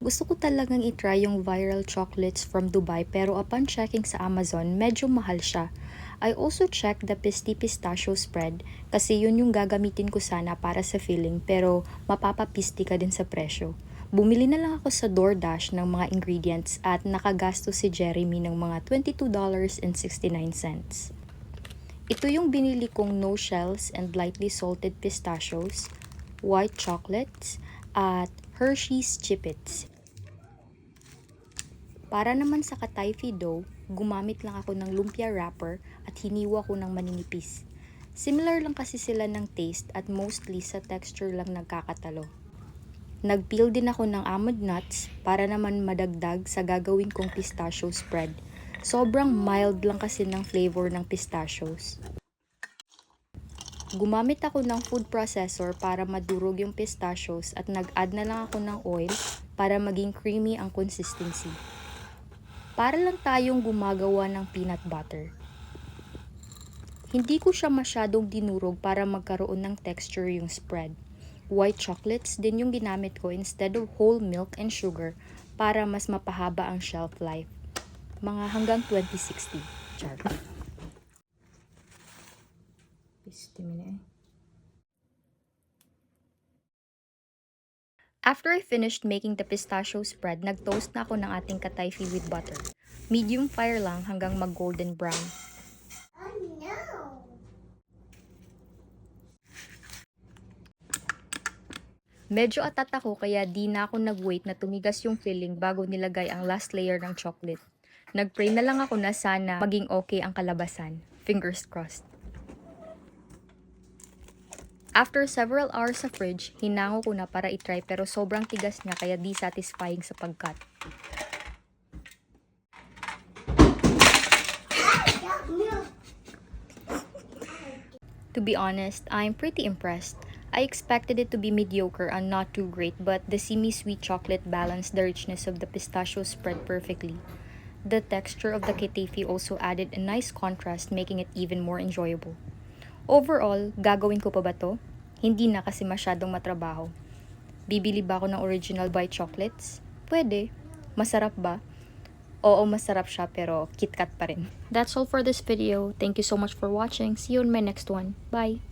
Gusto ko talagang itry yung viral chocolates from Dubai pero upon checking sa Amazon, medyo mahal siya. I also checked the Pisti Pistachio spread kasi yun yung gagamitin ko sana para sa filling pero mapapapisti ka din sa presyo. Bumili na lang ako sa DoorDash ng mga ingredients at nakagasto si Jeremy ng mga $22.69. Ito yung binili kong no shells and lightly salted pistachios, white chocolates, at Hershey's Chippets. Para naman sa katayfi dough, gumamit lang ako ng lumpia wrapper at hiniwa ko ng maninipis. Similar lang kasi sila ng taste at mostly sa texture lang nagkakatalo. Nagpeel din ako ng almond nuts para naman madagdag sa gagawin kong pistachio spread. Sobrang mild lang kasi ng flavor ng pistachios. Gumamit ako ng food processor para madurog yung pistachios at nag-add na lang ako ng oil para maging creamy ang consistency. Para lang tayong gumagawa ng peanut butter. Hindi ko siya masyadong dinurog para magkaroon ng texture yung spread. White chocolates din yung ginamit ko instead of whole milk and sugar para mas mapahaba ang shelf life. Mga hanggang 2060. Char. After I finished making the pistachio spread, nag-toast na ako ng ating katayfi with butter. Medium fire lang hanggang mag-golden brown. Medyo atat ako kaya di na ako nag-wait na tumigas yung filling bago nilagay ang last layer ng chocolate. Nag-pray na lang ako na sana maging okay ang kalabasan. Fingers crossed. After several hours sa fridge, hinango ko na para itry pero sobrang tigas niya kaya di satisfying sa pagkat. To be honest, I'm pretty impressed. I expected it to be mediocre and not too great, but the semi-sweet chocolate balanced the richness of the pistachio spread perfectly. The texture of the ketifi also added a nice contrast, making it even more enjoyable. Overall, gagawin ko pa ba to? Hindi na kasi masyadong matrabaho. Bibili ba ako ng original white chocolates? Pwede. Masarap ba? Oo, masarap siya pero KitKat pa rin. That's all for this video. Thank you so much for watching. See you in my next one. Bye!